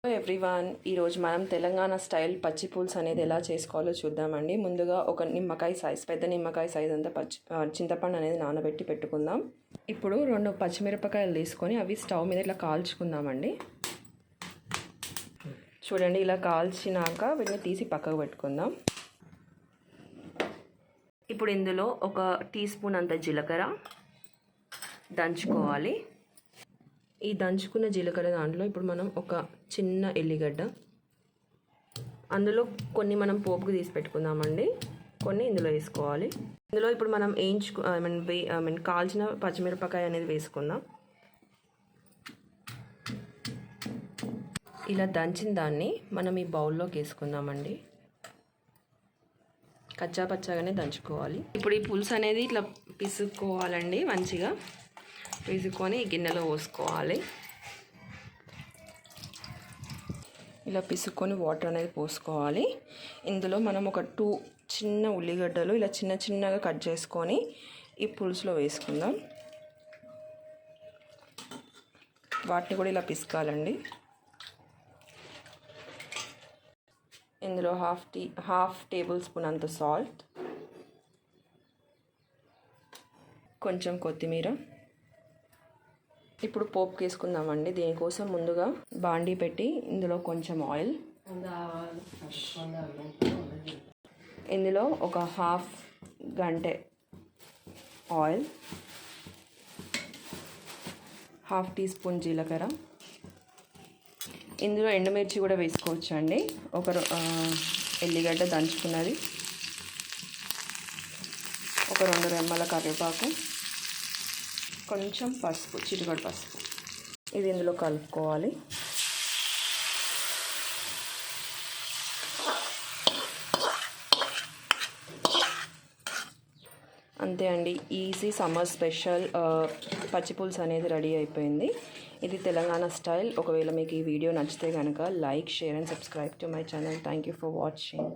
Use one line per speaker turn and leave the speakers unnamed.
Everyone, ఈరోజు మనం Telangana style పచ్చి పులుసు అనేది ఎలా చేసుకోవాలో చూద్దామండి. ముందుగా ఒక నిమ్మకాయ సైజ్, పెద్ద నిమ్మకాయ సైజ్ అంతా చింతపండు అనేది నానబెట్టి పెట్టుకుందాం. ఇప్పుడు 2 పచ్చిమిరపకాయలు తీసుకొని అవి స్టవ్ మీద ఇట్లా కాల్చుకుందామండి. చూడండి, ఇలా కాల్చినాక వీటిని తీసి పక్కకు పెట్టుకుందాం. ఇప్పుడు ఇందులో 1 టీ స్పూన్ అంత జీలకర్ర దంచుకోవాలి. ఈ దంచుకున్న జీలకర్ర దాంట్లో ఇప్పుడు మనం ఒక చిన్న ఎల్లిగడ్డ, అందులో కొన్ని మనం పోపుకు తీసి పెట్టుకుందామండి, కొన్ని ఇందులో వేసుకోవాలి. ఇందులో ఇప్పుడు మనం కాల్చిన పచ్చిమిరపకాయ అనేది వేసుకుందాం. ఇలా దంచిన దాన్ని మనం ఈ బౌల్లోకి వేసుకుందామండి. కచ్చా పచ్చాగానే దంచుకోవాలి. ఇప్పుడు ఈ పులుసు అనేది ఇట్లా పిసుక్కోవాలండి. మంచిగా పిసుక్కొని గిన్నెలో పోసుకోవాలి. ఇలా పిసుక్కొని వాటర్ అనేది పోసుకోవాలి. ఇందులో మనం ఒక 2 చిన్న ఉల్లిగడ్డలు ఇలా చిన్నగా కట్ చేసుకొని ఈ పులుసులో వేసుకుందాం. వాటిని కూడా ఇలా పిసుకాలండి. ఇందులో హాఫ్ టేబుల్ స్పూన్ అంత సాల్ట్, కొంచెం కొత్తిమీర. ఇప్పుడు పోపుకి వేసుకుందామండి. దీనికోసం ముందుగా బాండీ పెట్టి ఇందులో కొంచెం ఆయిల్, ఇందులో ఒక హాఫ్ గంటె ఆయిల్, హాఫ్ టీ స్పూన్ జీలకర్ర, ఇందులో ఎండుమిర్చి కూడా వేసుకోవచ్చు అండి. ఒక ఎల్లిగడ్డ దంచుకున్నది, ఒక 2 రెమ్మల కరివేపాకు, కొంచెం పసుపు, చిటికెడు పసుపు. ఇది ఇందులో కలుపుకోవాలి. అంతే అండి, ఈజీ సమ్మర్ స్పెషల్ పచ్చిపులుసు అనేది రెడీ అయిపోయింది. ఇది తెలంగాణ స్టైల్. ఒకవేళ మీకు ఈ వీడియో నచ్చితే కనుక like, share and subscribe to my channel. Thank you for watching.